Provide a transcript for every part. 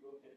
go ahead.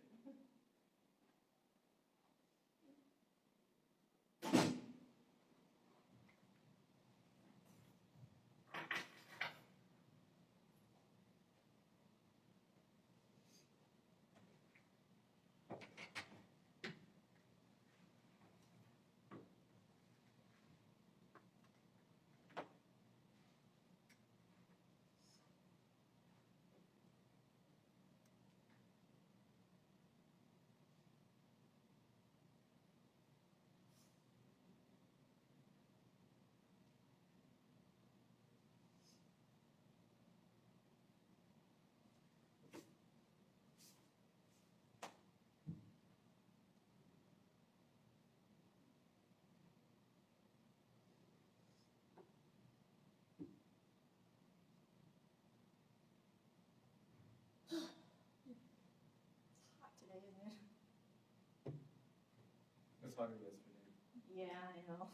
It's hotter yesterday. Yeah, I know.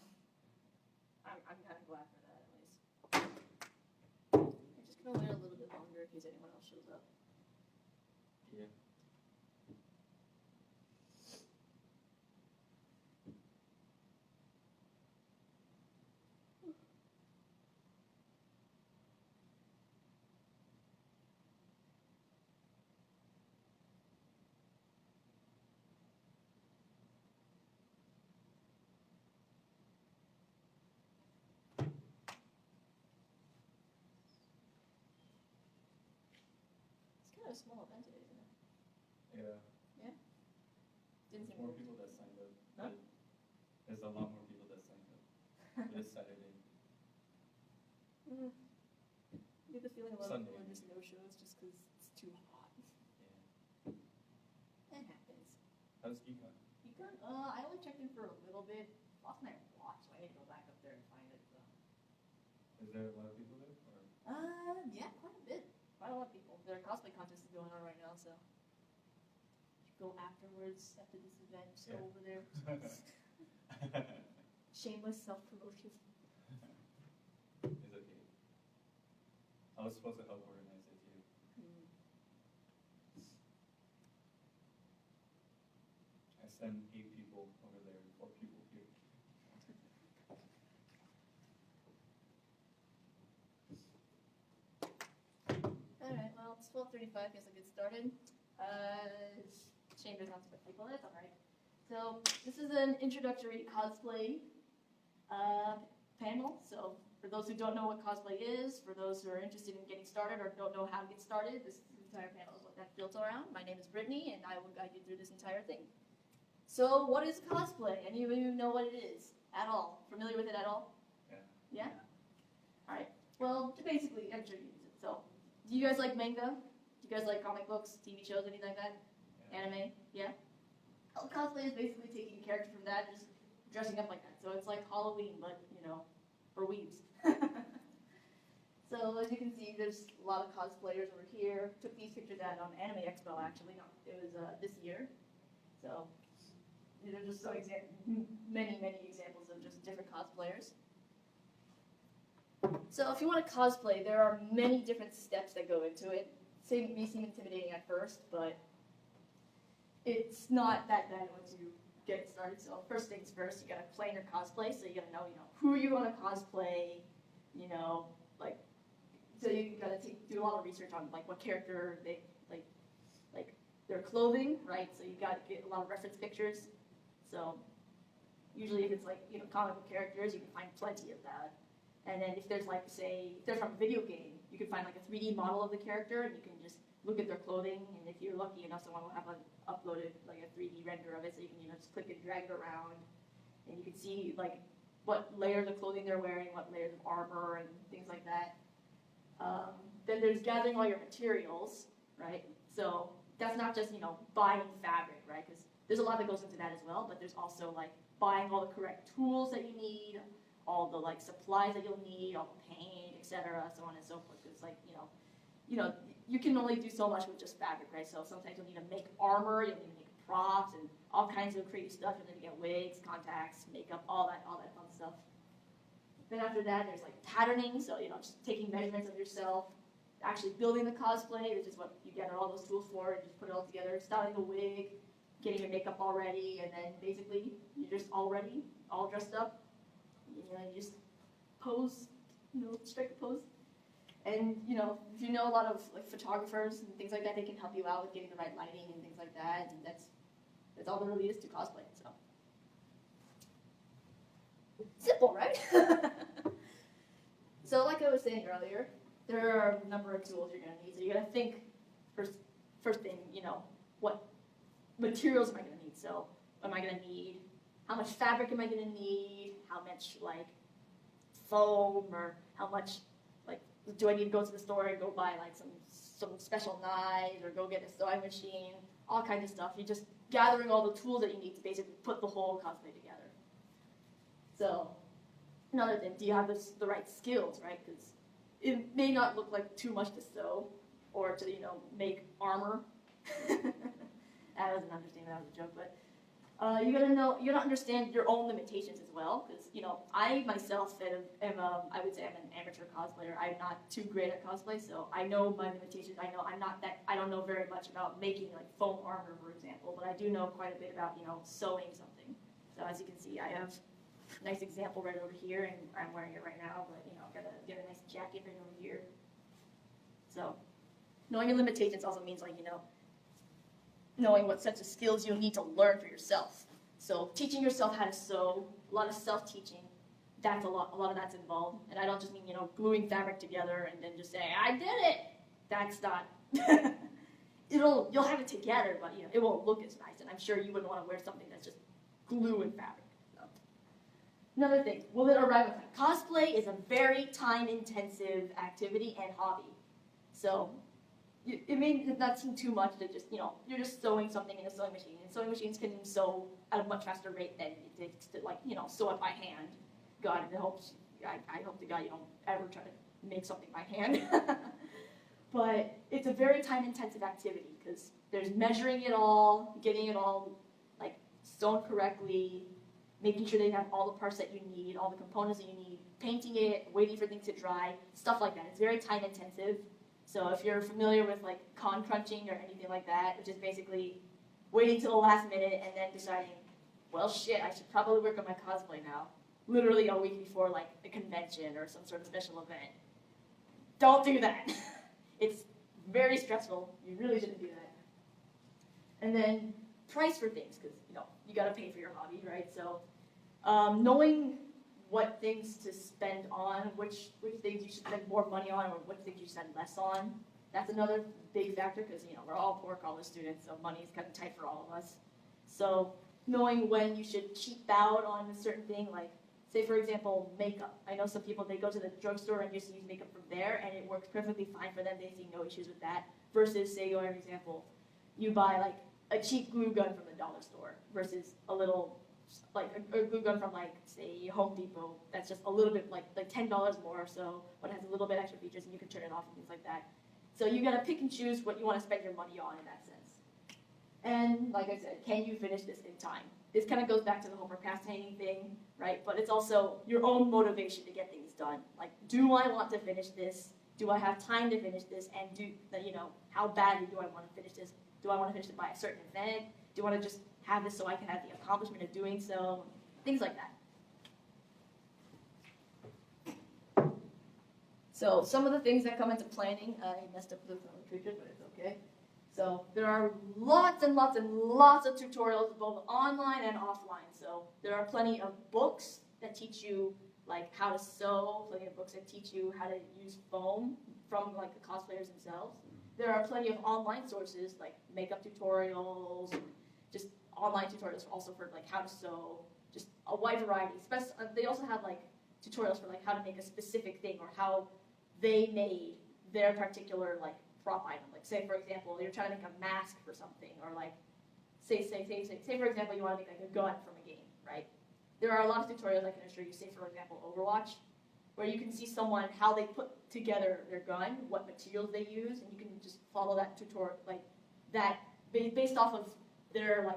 I'm kind of glad for that, at least. I'm just gonna wait a little bit longer in case anyone else shows up. Yeah. It's kind of a small event today, isn't it? Yeah. Yeah? Didn't There's seem more to. people that signed up. Huh? There's a lot more people that signed up for this Saturday. I get the feeling a lot of Sunday. people are just no-shows just because it's too hot. Yeah. It happens. How's Econ? Econ? I only checked in for a little bit. Lost my watch, so I need to go back up there and find it. So. Is there a lot of people there? Or? Yeah, quite a bit. Quite a lot of people. Their cosplay contest is going on right now, so. Go afterwards after this event, just go over there. Shameless self-promotion. It's okay. I was supposed to help organize it too. I sent 8 people over there and 4 people here. Alright, well, it's 12:35, guess I'll get started. Shame there's not too many people, that's alright. So, this is an introductory cosplay panel. So, for those who don't know what cosplay is, for those who are interested in getting started or don't know how to get started, this entire panel is what that's built around. My name is Brittney, and I will guide you through this entire thing. So, what is cosplay? Any of you know what it is at all? Familiar with it at all? Yeah. Yeah? Alright. Well, basically, I'm sure you use it. So, do you guys like manga? Do you guys like comic books, TV shows, anything like that? Anime? Yeah? Well, cosplay is basically taking a character from that, just dressing up like that. So it's like Halloween, but, you know, for weebs. So as you can see, there's a lot of cosplayers over here. Took these pictures at Anime Expo, actually. No, it was this year. So these are just some many examples of just different cosplayers. So if you want to cosplay, there are many different steps that go into it. It may seem intimidating at first, but it's not that bad once you get it started. So first things first, you gotta plan your cosplay. So you gotta know, who you want to cosplay. Like, so you gotta do a lot of research on like what character they like their clothing, right? So you gotta get a lot of reference pictures. So usually if it's like comic book characters, you can find plenty of that. And then if there's like, say, if they're from a video game, you can find like a 3D model of the character, and you can just look at their clothing. And if you're lucky enough, someone will have uploaded like a 3D render of it, so you can just click and drag it around, and you can see like what layers of clothing they're wearing, what layers of armor, and things like that. Then there's gathering all your materials, right? So that's not just buying fabric, right? Because there's a lot that goes into that as well, but there's also like buying all the correct tools that you need, all the like supplies that you'll need, all the paint, etc., so on and so forth. Because like you can only do so much with just fabric, right? So sometimes you'll need to make armor, you'll need to make props, and all kinds of crazy stuff. You'll need to get wigs, contacts, makeup, all that fun stuff. Then after that, there's like patterning, so just taking measurements of yourself. actually building the cosplay, which is what you get all those tools for, and just put it all together, styling the wig, getting your makeup all ready, and then basically you're just all ready, all dressed up. You just pose, strike a pose. And if you know a lot of like photographers and things like that, they can help you out with getting the right lighting and things like that. And that's all there really is to cosplay. So simple, right? So like I was saying earlier, there are a number of tools you're gonna need. So you're gonna think first thing, what materials am I gonna need? So what am I gonna need? How much fabric am I gonna need? How much like foam, or how much do I need to go to the store and go buy like some special knives, or go get a sewing machine, all kinds of stuff. You're just gathering all the tools that you need to basically put the whole cosplay together. So another thing, do you have the right skills, right? Because it may not look like too much to sew or to make armor. That was an understatement, that was a joke, but you gotta understand your own limitations as well, because I myself am I would say I'm an amateur cosplayer. I'm not too great at cosplay, so I know my limitations. I don't know very much about making like foam armor, for example, but I do know quite a bit about sewing something. So as you can see, I have a nice example right over here, and I'm wearing it right now. But gotta get a nice jacket right over here. So knowing your limitations also means knowing what sets of skills you'll need to learn for yourself. So teaching yourself how to sew, a lot of self-teaching, that's a lot of that's involved. And I don't just mean, gluing fabric together and then just saying, I did it. That's not, you'll have it together, but it won't look as nice. And I'm sure you wouldn't want to wear something that's just glue and fabric. So. Another thing, will it arrive with time? Cosplay is a very time-intensive activity and hobby. So it may not seem too much to just, you're just sewing something in a sewing machine. And sewing machines can sew at a much faster rate than it takes to, sew it by hand. God, I hope to God you don't ever try to make something by hand. But it's a very time-intensive activity because there's measuring it all, getting it all, sewn correctly, making sure they have all the parts that you need, all the components that you need, painting it, waiting for things to dry, stuff like that. It's very time-intensive. So if you're familiar with con crunching or anything like that, which is basically waiting till the last minute and then deciding, well shit, I should probably work on my cosplay now, literally a week before a convention or some sort of special event. Don't do that. It's very stressful. You really shouldn't do that. And then price for things, because you got to pay for your hobby, right? So knowing what things to spend on, which things you should spend more money on, or which things you spend less on. That's another big factor because we're all poor college students, so money is kind of tight for all of us. So knowing when you should cheap out on a certain thing, say for example makeup. I know some people, they go to the drugstore and just use makeup from there, and it works perfectly fine for them. They see no issues with that. Versus, say, for example, you buy a cheap glue gun from the dollar store versus a little. A glue gun from say Home Depot that's just a little bit like $10 more or so, but has a little bit extra features and you can turn it off and things like that. So you gotta pick and choose what you want to spend your money on in that sense. And like I said, can you finish this in time? This kind of goes back to the whole procrastinating thing, right? But it's also your own motivation to get things done. Do I want to finish this? Do I have time to finish this? And how badly do I want to finish this? Do I want to finish it by a certain event? Do I want to just have this so I can have the accomplishment of doing so? Things like that. So some of the things that come into planning, I messed up the picture, but it's okay. So there are lots and lots and lots of tutorials, both online and offline. So there are plenty of books that teach you how to sew, plenty of books that teach you how to use foam from the cosplayers themselves. There are plenty of online sources like makeup tutorials, just online tutorials also for how to sew, just a wide variety. They also have tutorials for how to make a specific thing or how they made their particular prop item. Say for example, you're trying to make a mask for something, or say for example you want to make a gun from a game, right? There are a lot of tutorials I can assure you. Say for example Overwatch, where you can see someone how they put together their gun, what materials they use, and you can just follow that tutorial that based off of their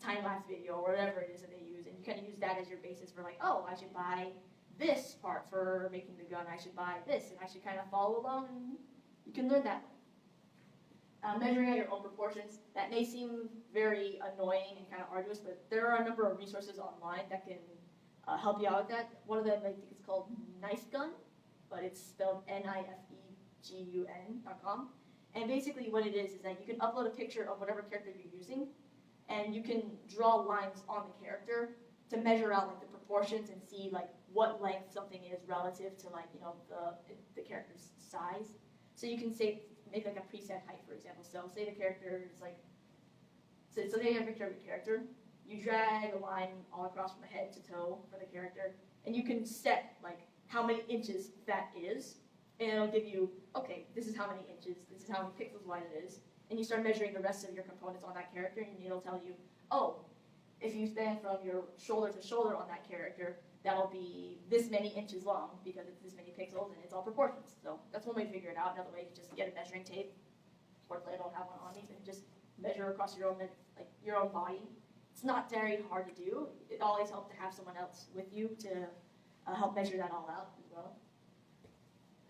time-lapse video or whatever it is that they use, and you kind of use that as your basis for oh, I should buy this part for making the gun, I should buy this, and I should kind of follow along, and you can learn that way. Measuring out your own proportions, that may seem very annoying and kind of arduous, but there are a number of resources online that can help you out with that. One of them, I think it's called Knife Gun, but it's spelled NIFEGUN.com. And basically what it is that you can upload a picture of whatever character you're using, and you can draw lines on the character to measure out like the proportions and see like what length something is relative to like, you know, the character's size. So you can say, make like a preset height, for example. So say the character is like, so say you have a picture of your character, you drag a line all across from the head to toe for the character, and you can set like how many inches that is, and it'll give you, okay, this is how many inches, this is how many pixels wide it is, and you start measuring the rest of your components on that character, and it'll tell you, oh, if you span from your shoulder to shoulder on that character, that'll be this many inches long because it's this many pixels and it's all proportions. So that's one way to figure it out. Another way is just get a measuring tape. Fortunately, I don't have one on me, but just measure across your own body. It's not very hard to do. It always helps to have someone else with you to help measure that all out as well.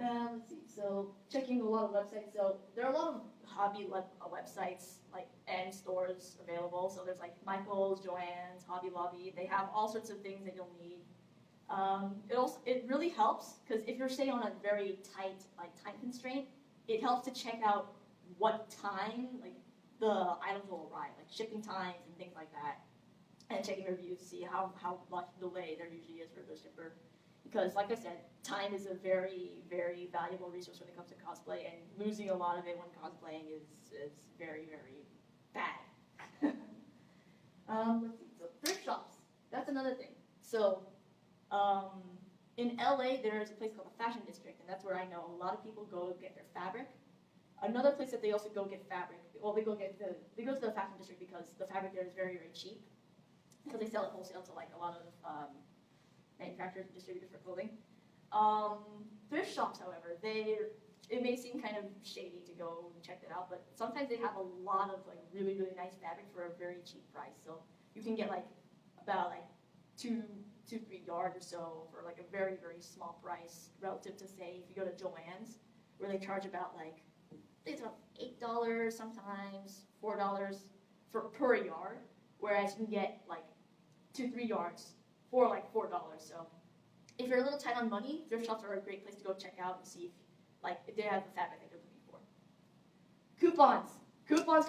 Let's see. So checking a lot of websites. So there are a lot of hobby websites and stores available. So there's like Michael's, Joann's, Hobby Lobby. They have all sorts of things that you'll need. It really helps because if you're say on a very tight time constraint, it helps to check out what time the items will arrive, like shipping times and things like that, and checking reviews to see how much delay there usually is for the shipper. Because like I said, time is a very, very valuable resource when it comes to cosplay, and losing a lot of it when cosplaying is very, very bad. Let's see. So thrift shops, that's another thing. So in LA, there's a place called the Fashion District, and that's where I know a lot of people go get their fabric. Another place that they also go get fabric, well, they go to the Fashion District because the fabric there is very, very cheap, because they sell it wholesale to like a lot of manufacturers and distributors for clothing. Thrift shops, however, it may seem kind of shady to go and check that out, but sometimes they have a lot of like really, really nice fabric for a very cheap price. So you can get like about like 2-3 yards or so for like a very, very small price relative to say if you go to Joann's, where they charge about like it's about $8 sometimes, $4 per yard, whereas you can get like 2-3 yards for like $4. So if you're a little tight on money, thrift shops are a great place to go check out and see if they have the fabric that you're looking for. Coupons. Coupons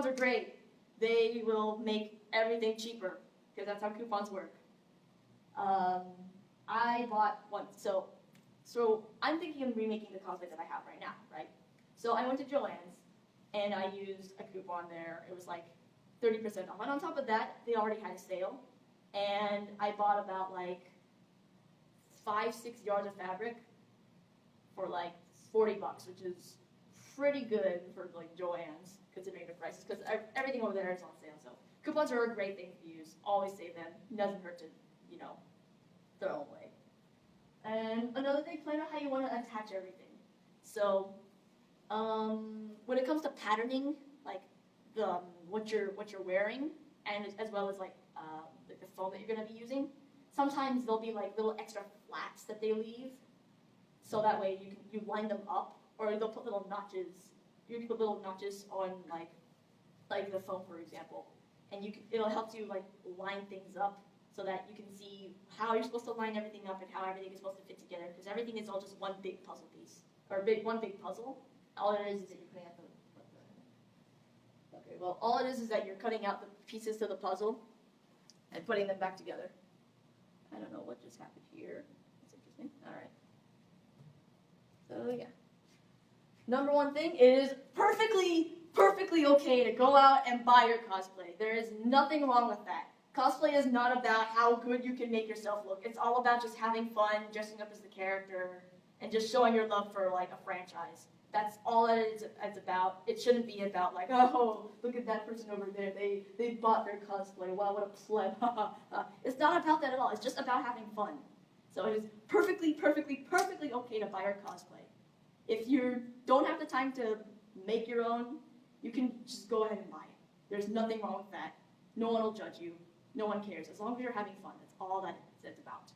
are great. They will make everything cheaper because that's how coupons work. I bought one. So I'm thinking of remaking the cosplay that I have right now, right? So I went to Joann's and I used a coupon there. It was like 30% off. And on top of that, they already had a sale. And I bought about like 5-6 yards of fabric for like $40, which is pretty good for like Joann's considering the prices, because everything over there is on sale. So coupons are a great thing to use. Always save them. It doesn't hurt to, throw them away. And another thing, plan out how you want to attach everything. So when it comes to patterning, like what you're wearing, and as well as like the foam that you're going to be using, sometimes there'll be like little extra flats that they leave, so that way you line them up, or they'll put little notches. You can put little notches on like the foam, for example, and it'll help you like line things up so that you can see how you're supposed to line everything up and how everything is supposed to fit together, because everything is all just one big puzzle piece, or one big puzzle. All it is that you're cutting out all it is that you're cutting out the pieces to the puzzle and putting them back together. I don't know what just happened here. That's interesting. All right. So yeah. Number one thing, it is perfectly okay to go out and buy your cosplay. There is nothing wrong with that. Cosplay is not about how good you can make yourself look. It's all about just having fun, dressing up as the character, and just showing your love for like a franchise. That's all it's about. It shouldn't be about like, oh, look at that person over there. They bought their cosplay. Wow, what a pleb. It's not about that at all. It's just about having fun. So it is perfectly okay to buy your cosplay. If you don't have the time to make your own, you can just go ahead and buy it. There's nothing wrong with that. No one will judge you. No one cares. As long as you're having fun, that's all that it's about.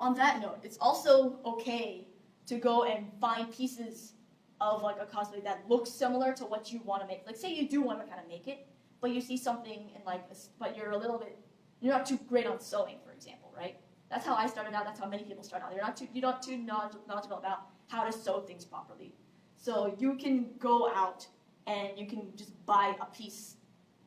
on that note, it's also okay to go and find pieces of like a cosplay that looks similar to what you want to make. Like say you do want to kind of make it, but you see something in like, but you're not too great on sewing, for example, right? That's how I started out. That's how many people start out. You're not too knowledgeable about how to sew things properly. So you can go out and you can just buy a piece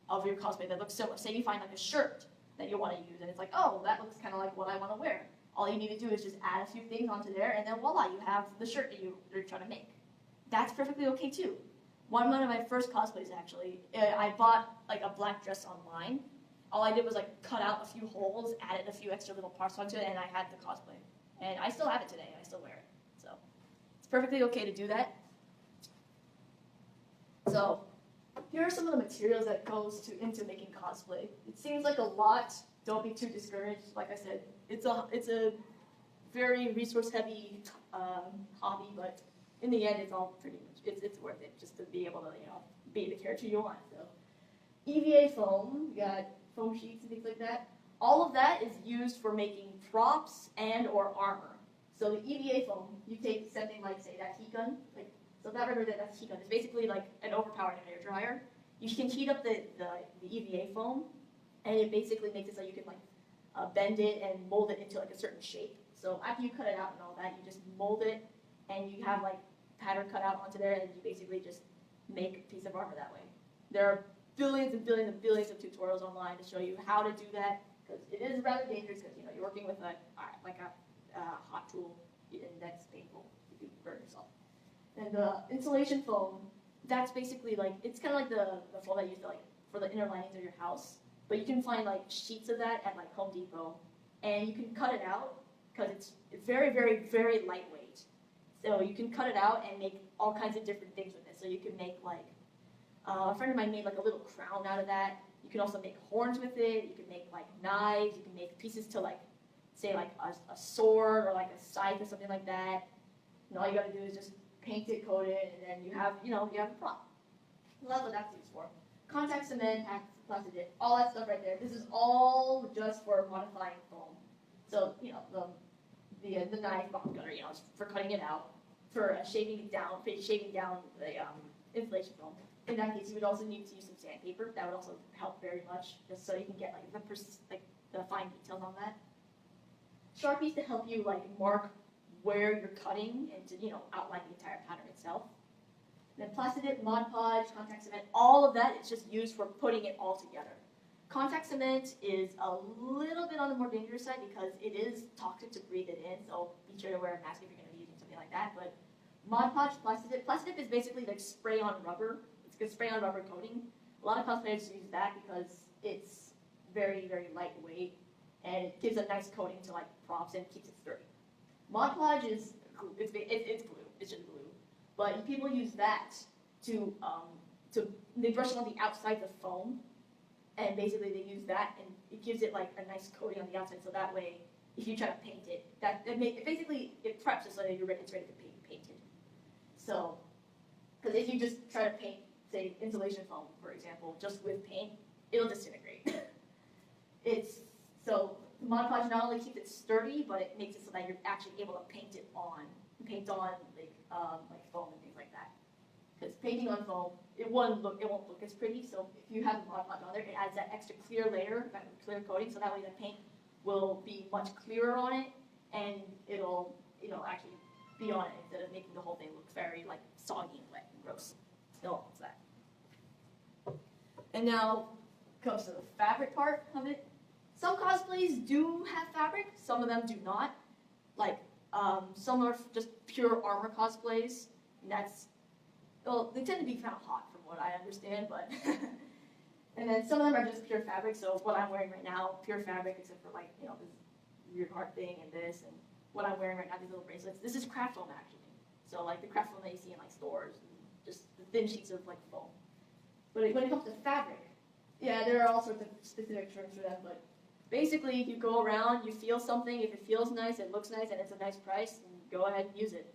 of your cosplay that looks similar. Say you find like a shirt that you want to use, and it's like, oh, that looks kind of like what I want to wear. All you need to do is just add a few things onto there, and then voila, you have the shirt that you're trying to make. That's perfectly okay too. One of my first cosplays, actually, I bought like a black dress online. All I did was like cut out a few holes, added a few extra little parts onto it, and I had the cosplay. And I still have it today, and I still wear it. So it's perfectly okay to do that. So here are some of the materials that goes into making cosplay. It seems like a lot. Don't be too discouraged. Like I said, it's a very resource-heavy hobby, but in the end, it's all pretty much it's worth it just to be able to be the character you want. So EVA foam, you got foam sheets and things like that. All of that is used for making props and/or armor. So the EVA foam, you take something like say that heat gun, so that that's heat gun. It's basically like an overpowered hair dryer. You can heat up the EVA foam, and it basically makes it so you can bend it and mold it into like a certain shape. So after you cut it out and all that, you just mold it, and you have like pattern cut out onto there, and you basically just make a piece of armor that way. There are billions and billions and billions of tutorials online to show you how to do that, because it is rather dangerous because you're working with a hot tool, and that's painful. You can burn yourself. And the insulation foam, that's basically it's kind of like the foam that you use for the inner linings of your house. But you can find sheets of that at Home Depot, and you can cut it out because it's very, very, very lightweight. So you can cut it out and make all kinds of different things with it. So you can make a friend of mine made a little crown out of that. You can also make horns with it. You can make knives. You can make pieces to say a sword or a scythe or something like that. And all you got to do is just paint it, coat it, and then you have a prop. So that's what that's used for. Contact cement, plastic, all that stuff right there. This is all just for modifying foam. So the knife, bomb cutter, is for cutting it out, for shaving down the insulation foam. In that case, you would also need to use some sandpaper. That would also help very much, just so you can get the fine details on that. Sharpies to help you mark where you're cutting and to outline the entire pattern itself. And then Plastic, Mod Podge, contact cement, all of that is just used for putting it all together. Contact cement is a little bit on the more dangerous side because it is toxic to breathe it in, so be sure to wear a mask if you're going to be using something like that. But Mod Podge, Plastic is basically spray on rubber. It's good spray on rubber coating. A lot of cosplayers use that because it's very, very lightweight and it gives a nice coating to props and keeps it sturdy. Mod Podge is glue. It's glue. It's just glue. But people use that to they brush it on the outside of foam, and basically they use that, and it gives it a nice coating on the outside. So that way, if you try to paint it, it preps it so that it's ready to be painted. So, because if you just try to paint, say, insulation foam, for example, just with paint, it'll disintegrate. Mod Podge not only keeps it sturdy, but it makes it so that you're actually able to paint on foam and things like that. Because painting on foam, it won't look as pretty. So if you have a Mod Podge on there, it adds that extra clear layer, that clear coating, so that way the paint will be much clearer on it, and it'll actually be on it instead of making the whole thing look very soggy and wet and gross. No one wants that. And now comes to the fabric part of it. Some cosplays do have fabric, some of them do not. Some are just pure armor cosplays, and they tend to be kind of hot from what I understand, but and then some of them are just pure fabric. So what I'm wearing right now, pure fabric, except for this weird heart thing and this, and what I'm wearing right now, these little bracelets. This is craft foam actually. So the craft foam that you see in stores, and just the thin sheets of foam. But when it comes to fabric, yeah, there are all sorts of specific terms for that, but basically, you go around, you feel something, if it feels nice, it looks nice, and it's a nice price, then go ahead and use it.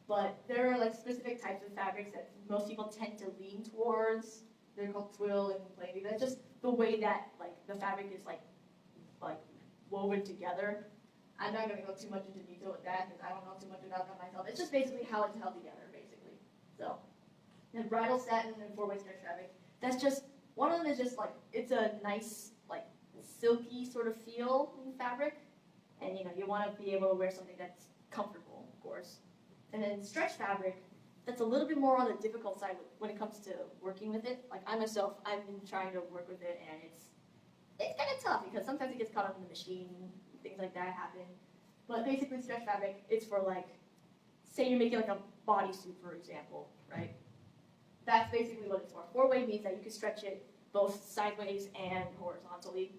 But there are specific types of fabrics that most people tend to lean towards. They're called twill and plain. That's just the way that the fabric is woven together. I'm not going to go too much into detail with that because I don't know too much about that myself. It's just basically how it's held together, basically. So, and bridal satin and four-way stretch fabric. That's just, one of them is just like, it's a nice, like, silky sort of feel in fabric. And, you know, you want to be able to wear something that's comfortable, of course. And then stretch fabric, that's a little bit more on the difficult side when it comes to working with it. Like, I myself, I've been trying to work with it, and it's kind of tough because sometimes it gets caught up in the machine, things like that happen. But basically, stretch fabric, it's for like, say you're making like a bodysuit, for example, right? That's basically what it's for. Four-way means that you can stretch it both sideways and horizontally.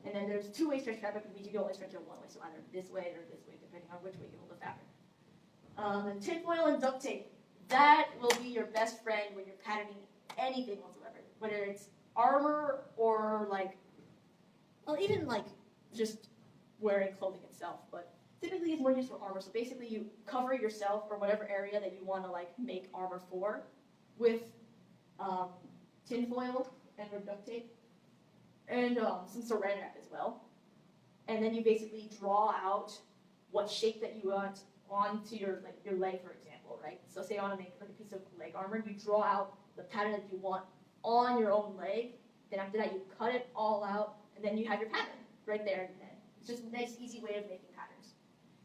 And then there's two-way stretch fabric, which means you can only stretch it one way, so either this way or this way, depending on which way you hold the fabric. And tinfoil and duct tape, that will be your best friend when you're patterning anything whatsoever, whether it's armor or like, well, even like just wearing clothing itself, but typically it's more used for armor. So basically you cover yourself or whatever area that you want to like make armor for with tinfoil and or duct tape and some saran wrap as well. And then you basically draw out what shape that you want onto your leg, for example, right? So say I want to make like a piece of leg armor, you draw out the pattern that you want on your own leg. Then after that, you cut it all out, and then you have your pattern right there. And it's just a nice, easy way of making patterns.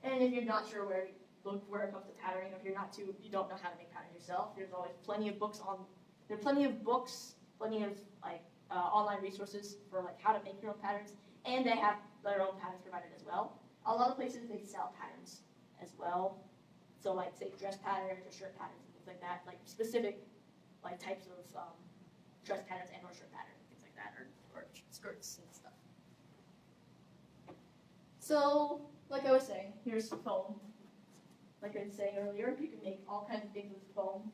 And if you're not sure where to look where it comes to patterning, or if you don't know how to make patterns yourself, there's always plenty of books on. There are plenty of books, plenty of like online resources for like how to make your own patterns, and they have their own patterns provided as well. A lot of places they sell patterns as well. So like say dress patterns or shirt patterns and things like that, like specific like types of dress patterns and or shirt patterns, things like that, or skirts and stuff. So like I was saying, here's foam. Like I was saying earlier, you can make all kinds of things with foam.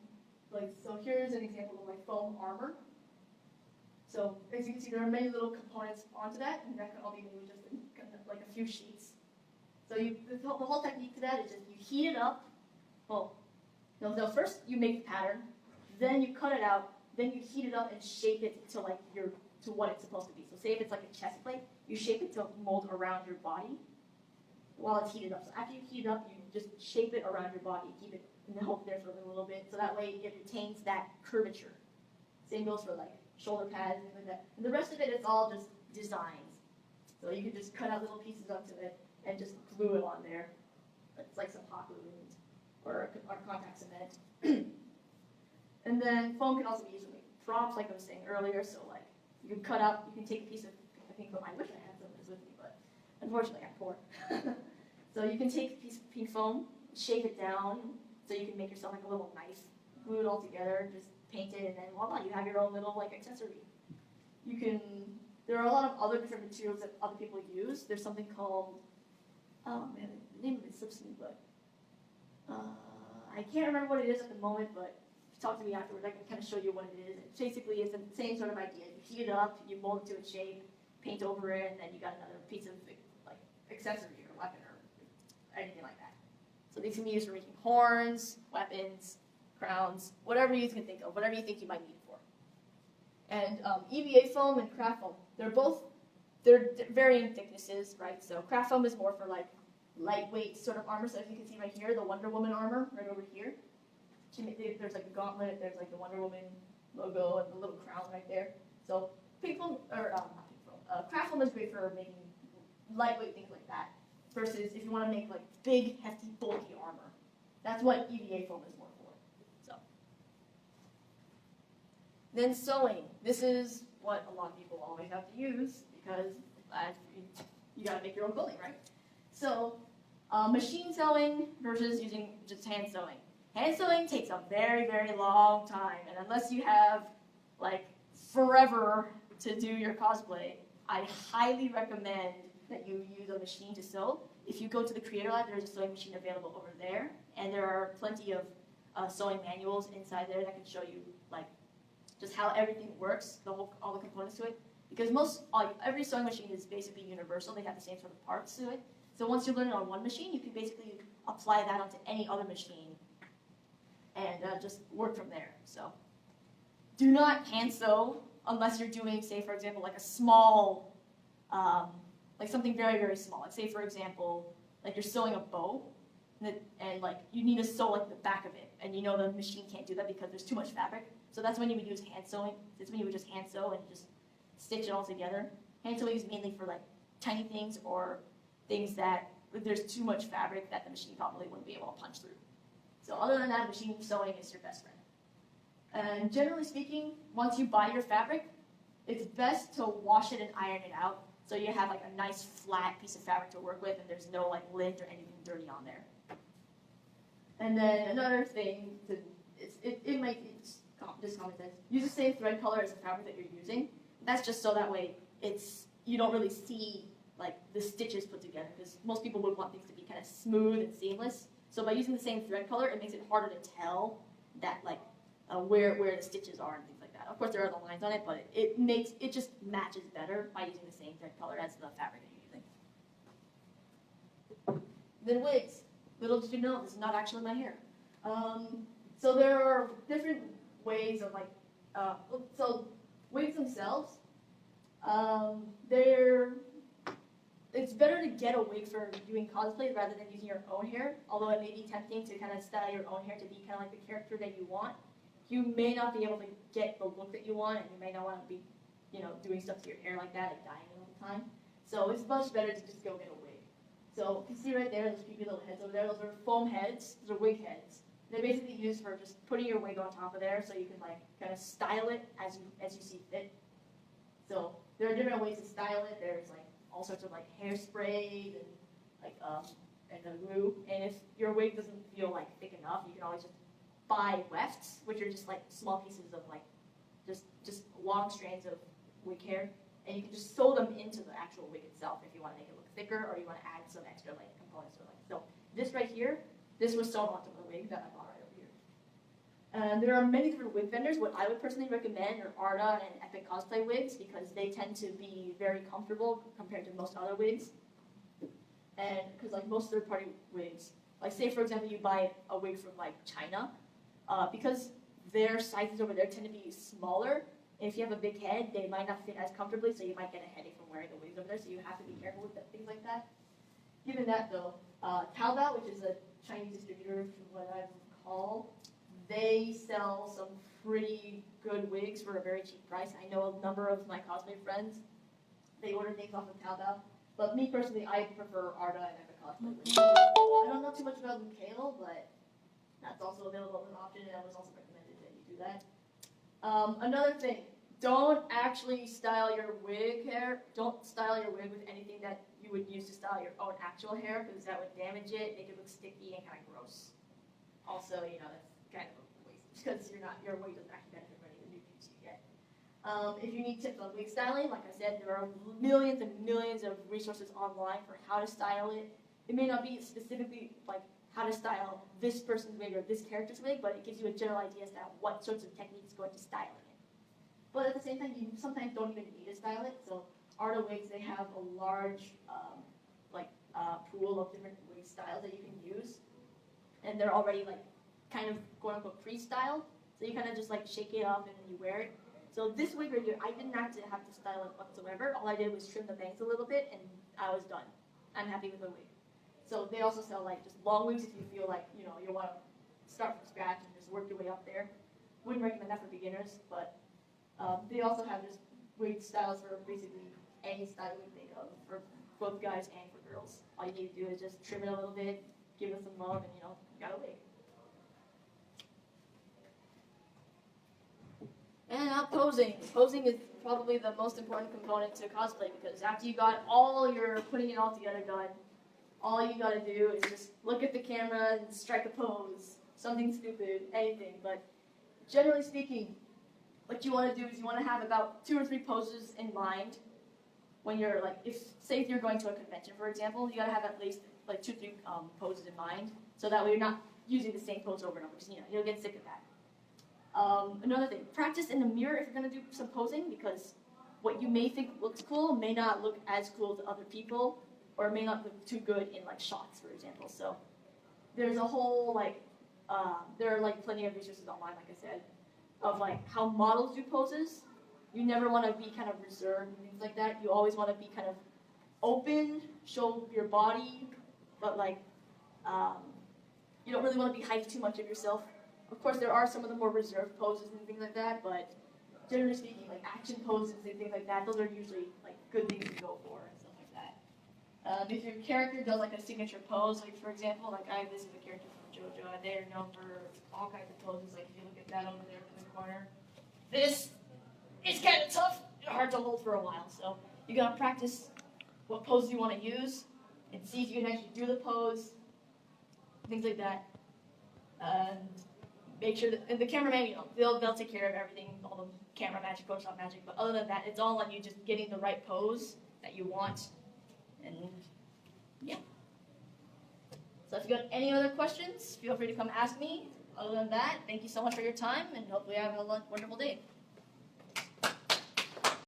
Like so here's an example of my foam armor. So as you can see, there are many little components onto that, and that can all be made with just like a few sheets. So the whole technique to that is just you heat it up. Well, no, first you make the pattern, then you cut it out, then you heat it up and shape it to like to what it's supposed to be. So say if it's like a chest plate, you shape it to mold around your body while it's heated up. So after you heat it up, you just shape it around your body, keep it in the hope there for a little bit, so that way it retains that curvature. Same goes for like shoulder pads and things like that. And the rest of it is all just designs. So you can just cut out little pieces onto it and just glue it on there. It's like some hot glue or contact cement. And then foam can also be used to make props, like I was saying earlier. So like you can cut out, you can take a piece of pink foam. I wish I had some of this with me, but unfortunately I'm poor. So you can take a piece of pink foam, shape it down, so you can make yourself like a little knife, glue it all together, just paint it, and then voila, you have your own little like accessory. You can. There are a lot of other different materials that other people use. There's something called, oh man, the name of it slips me, but I can't remember what it is at the moment, but if you talk to me afterwards, I can kind of show you what it is. It basically is the same sort of idea. You heat it up, you mold it to a shape, paint over it, and then you got another piece of like accessory or weapon or anything like that. So these can be used for making horns, weapons, crowns, whatever you can think of, whatever you think you might need it for. And EVA foam and craft foam, they're varying thicknesses, right? So craft foam is more for like lightweight sort of armor. So as you can see right here, the Wonder Woman armor right over here. There's like a gauntlet, there's like the Wonder Woman logo and the little crown right there. So pink foam, or not pink foam, craft foam is great for making lightweight things like that. Versus if you want to make like big, hefty, bulky armor. That's what EVA foam is more for. So then sewing. This is what a lot of people always have to use because you got to make your own clothing, right? So machine sewing versus using just hand sewing. Hand sewing takes a very, very long time, and unless you have like forever to do your cosplay, I highly recommend that you use a machine to sew. If you go to the Creator Lab, there's a sewing machine available over there, and there are plenty of sewing manuals inside there that can show you like just how everything works, all the components to it. Because every sewing machine is basically universal; they have the same sort of parts to it. So once you learn it on one machine, you can basically apply that onto any other machine and just work from there. So do not hand sew unless you're doing, say, for example, like a small, like something very, very small. Like say, for example, like you're sewing a bow, and like you need to sew like the back of it, and you know the machine can't do that because there's too much fabric. So that's when you would use hand sewing. That's when you would just hand sew and just stitch it all together. Hand sewing is mainly for like tiny things or things that there's too much fabric that the machine probably wouldn't be able to punch through. So other than that, machine sewing is your best friend. And generally speaking, once you buy your fabric, it's best to wash it and iron it out so you have like a nice flat piece of fabric to work with and there's no like lint or anything dirty on there. And then another thing, it might be just common sense. Use the same thread color as the fabric that you're using. That's just so that way you don't really see like the stitches put together because most people would want things to be kind of smooth and seamless. So by using the same thread color, it makes it harder to tell that like where the stitches are and things like that. Of course, there are the lines on it, but it just matches better by using the same thread color as the fabric that you're using. Then wigs. Little did you know, this is not actually my hair. So there are different ways of like, so wigs themselves, it's better to get a wig for doing cosplay rather than using your own hair, although it may be tempting to kind of style your own hair to be kind of like the character that you want. You may not be able to get the look that you want, and you may not want to be, doing stuff to your hair like that, like dyeing it all the time. So it's much better to just go get a wig. So you can see right there, those creepy little heads over there, those are foam heads, those are wig heads. They're basically used for just putting your wig on top of there so you can like kind of style it as you see fit. So there are different ways to style it. There's like all sorts of like hairspray and like and a glue. And if your wig doesn't feel like thick enough, you can always just buy wefts, which are just like small pieces of like just long strands of wig hair, and you can just sew them into the actual wig itself if you want to make it look thicker or you want to add some extra like components or like. So this right here, this was sewn onto the wig that I bought right over here. And there are many different wig vendors. What I would personally recommend are Arda and Epic Cosplay wigs because they tend to be very comfortable compared to most other wigs. And because like most third-party wigs, like say for example you buy a wig from like China, because their sizes over there tend to be smaller. If you have a big head, they might not fit as comfortably, so you might get a headache from wearing the wigs over there. So you have to be careful with things like that. Given that though, Taobao, which is a Chinese distributor from what I recall, they sell some pretty good wigs for a very cheap price. I know a number of my cosplay friends, they order things off of Taobao. But me personally, I prefer Arda and Epic Cosplay wigs. I don't know too much about Lucalo, but that's also available as an option, and it was also recommended that you do that. Another thing, don't actually style your wig hair. Don't style your wig with anything that you would use to style your own actual hair, because that would damage it, make it look sticky and kind of gross. Also, that's kind of a waste because your wig doesn't actually benefit from any of the nutrients you get. If you need tips on wig styling, like I said, there are millions and millions of resources online for how to style it. It may not be specifically like how to style this person's wig or this character's wig, but it gives you a general idea as to what sorts of techniques go into styling it. But at the same time, you sometimes don't even need to style it. So Arda wigs, they have a large pool of different wig styles that you can use, and they're already like kind of quote unquote pre-styled. So you kind of just like shake it up and then you wear it. So this wig right here, I didn't have to style it whatsoever. All I did was trim the bangs a little bit, and I was done. I'm happy with the wig. So they also sell like just long wigs if you feel like you want to start from scratch and just work your way up there. Wouldn't recommend that for beginners, but they also have just wig styles for basically any style you think of for both guys and for girls. All you need to do is just trim it a little bit, give it some love, and you got a wig. And now posing. Posing is probably the most important component to cosplay because after you got all your putting it all together done, all you gotta do is just look at the camera and strike a pose. Something stupid, anything. But generally speaking, what you want to do is you want to have about 2 or 3 poses in mind when you're like, say if you're going to a convention, for example, you gotta have at least like 2 or 3 poses in mind, so that way you're not using the same pose over and over. Because you'll get sick of that. Another thing, practice in the mirror if you're gonna do some posing, because what you may think looks cool may not look as cool to other people, or may not look too good in like shots, for example. So there's a whole there are like plenty of resources online, like I said, of like how models do poses. You never want to be kind of reserved and things like that. You always want to be kind of open, show your body, but like, you don't really want to be hyped too much of yourself. Of course, there are some of the more reserved poses and things like that, but generally speaking, like action poses and things like that, those are usually like good things to go for and stuff like that. If your character does like a signature pose, like for example, like this is a character from JoJo, and they are known for all kinds of poses. Like if you look at that over there in the corner, this is kind of tough, hard to hold for a while. So you gotta practice what poses you want to use, and see if you can actually do the pose, things like that. And make sure that, and the cameraman, you know, they'll take care of everything, all the camera magic, Photoshop magic. But other than that, it's all on you just getting the right pose that you want. And yeah. So if you got any other questions, feel free to come ask me. Other than that, thank you so much for your time, and hopefully you have a wonderful day.